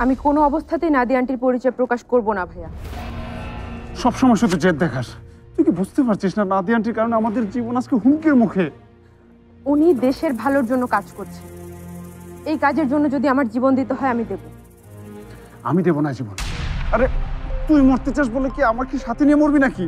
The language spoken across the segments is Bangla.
আমি কোনো অবস্থাতেই নাদিয়া আন্টির পরিচয় প্রকাশ করব না ভাইয়া। সবসময় শুধু জেদ দেখাস। তুই কি বুঝতে পারছিস না নাদিয়া আন্টির কারণে আমাদের জীবন আজকে হুমকির মুখে? উনি দেশের ভালোর জন্য কাজ করছে, এই কাজের জন্য যদি আমার জীবন দিতে হয় আমি দেব। আমি দেব না জীবন। আরে তুই মরতে চাস বলে কি আমাকে সাথে নিয়ে মরবি নাকি?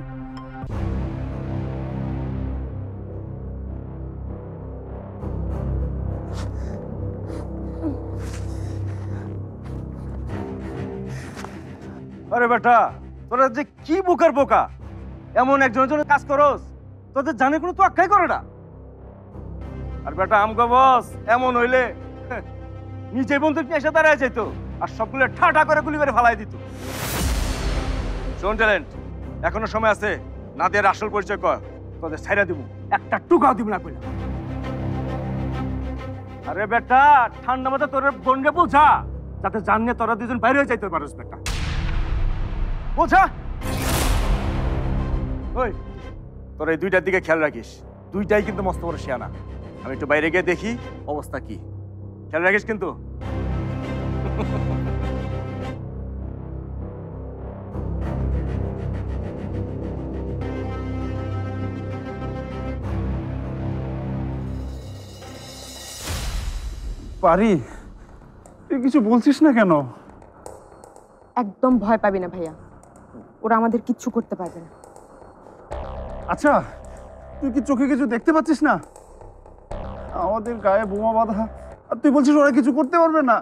আরে বেটা, তোরা যে কি বোকার বোকা, এমন একজনের জন্য কাজ করস তোদের জানে কোনো তোয়াক্কাই করে না। আর বেটা আমগো বস এমন হইলে নিজে বন্ধুর এসে দাঁড়ায় যেত আর সবগুলো ঠাটা করে গুলি করে ফালাই দিত। শোন ট্যালেন্ট, এখনো সময় আছে, নাদিয়ার আসল পরিচয় কর, তোদের ছাইরা দিব, একটা টুকাও দিব না কইলা। আরে বেটা ঠান্ডা মাথা তোর বোনকে বোঝা, যাতে জানিয়ে তোরা দুজন বাইরে হয়ে যাইতে পারিস বেটা, বোঝা। ওই তোর এই দুইটার দিকে খেয়াল রাখিস, দুইটাই কিন্তু মস্ত বড় শিয়ানা। আমি একটু বাইরে গিয়ে দেখি অবস্থা কি, খেয়াল রাখিস কিন্তু। পারি, তুই কিছু বলছিস না কেন? একদম ভয় পাবি না ভাইয়া, ওরা আমাদের কিচ্ছু করতে পারবে না। আচ্ছা তুই কি চোখে কিছু দেখতে পাচ্ছিস না? আমাদের গায়ে বোমা বাঁধা, আর তুই বলছিস ওরা কিছু করতে পারবে না?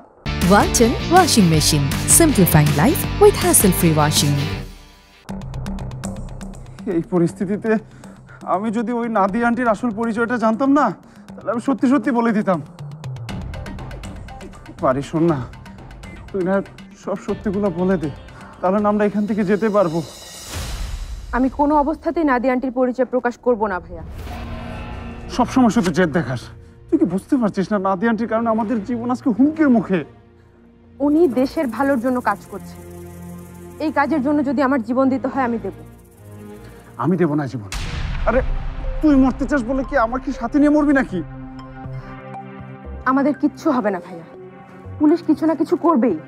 Walton Washing Machine. Simplifying life with hassle-free washing. এই পরিস্থিতিতে আমি যদি ওই নাদিয়া আন্টির আসল পরিচয়টা জানতাম না, তাহলে আমি সত্যি সত্যি বলে দিতাম। পারি শোন না, তুই না সব সত্যিগুলো বলে দে, তাহলে না আমরা এখান থেকে যেতে পারবো। আমি কোনো অবস্থাতেই নাদিয়া আন্টির পরিচয় প্রকাশ করব না ভাইয়া। সবসময় শুধু জেদ দেখাস। তুই কি বুঝতে পারছিস না নাদিয়া আন্টির কারণে আমাদের জীবন আজকে হুমকির মুখে? উনি দেশের ভালোর জন্য কাজ করছে, এই কাজের জন্য যদি আমার জীবন দিতে হয় আমি দেব। আমি দেব না জীবন। আরে তুই মরতে চাস বলে কি আমাকে সাথে নিয়ে মরবি নাকি? আমাদের কিচ্ছু হবে না ভাইয়া, পুলিশ কিছু না কিছু করবেই।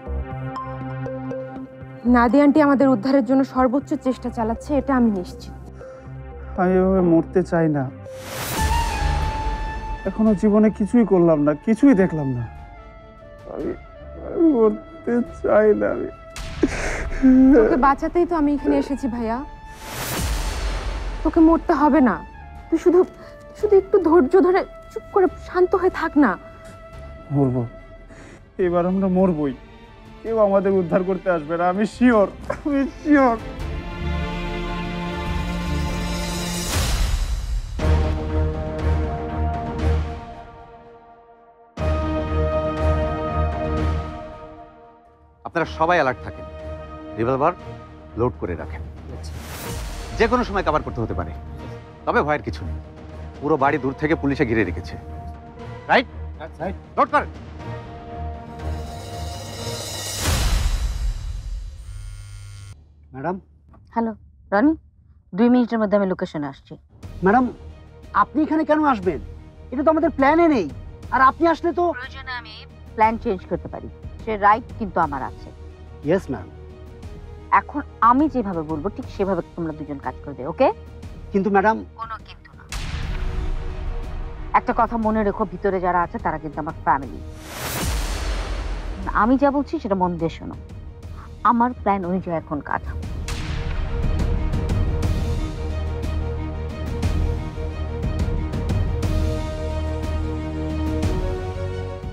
নাদিয়া আন্টি আমাদের উদ্ধারের জন্য সর্বোচ্চ চেষ্টা চালাচ্ছে, এটা আমি নিশ্চিত। আমি এভাবে মরতে চাই না, এখনো জীবনে কিছুই করলাম না, কিছুই দেখলাম না। আমি মরতে চাই না। তোকে বাঁচাতেই তো আমি এখানে এসেছি ভাইয়া, তোকে মরতে হবে না। তুই শুধু শুধু একটু ধৈর্য ধরে চুপ করে শান্ত হয়ে থাক না। মরবো, এবার আমরা মরবই, কেউ আমাদের উদ্ধার করতে আসবে না, আমি শিওর, আমি শিওর। আপনারা সবাই অ্যালার্ট থাকেন, রিভলভার লোড করে রাখেন, যে কোনো সময় কভার করতে হতে পারে। তবে ভয়ের কিছু নেই, পুরো বাড়ি দূর থেকে পুলিশে ঘিরে রেখেছে। রাইট, লোড করেন। ম্যাডাম। হ্যালো রনি, 2 মিনিটের মধ্যে আমি লোকেশনে আসছি। ম্যাডাম আপনি এখানে কেন আসবেন? এটা তো আমাদের প্ল্যানে নেই, আর আপনি আসলে তো প্রয়োজনে আমি প্ল্যান চেঞ্জ করতে পারি, সে রাইট কিন্তু আমার আছে। Yes ma'am. এখন আমি যেভাবে বলবো ঠিক সেভাবে তোমরা দুজন কাজ করবে, ওকে? কিন্তু ম্যাডাম। কোনো কিন্তু না, একটা কথা মনে রেখো, ভিতরে যারা আছে তারা কিন্তু আমার ফ্যামিলি। আমি যা বলছি সেটা মন দিয়ে শোনো, আমার প্ল্যান অনুযায়ী এখন কাজ হবে।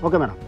Okay madam.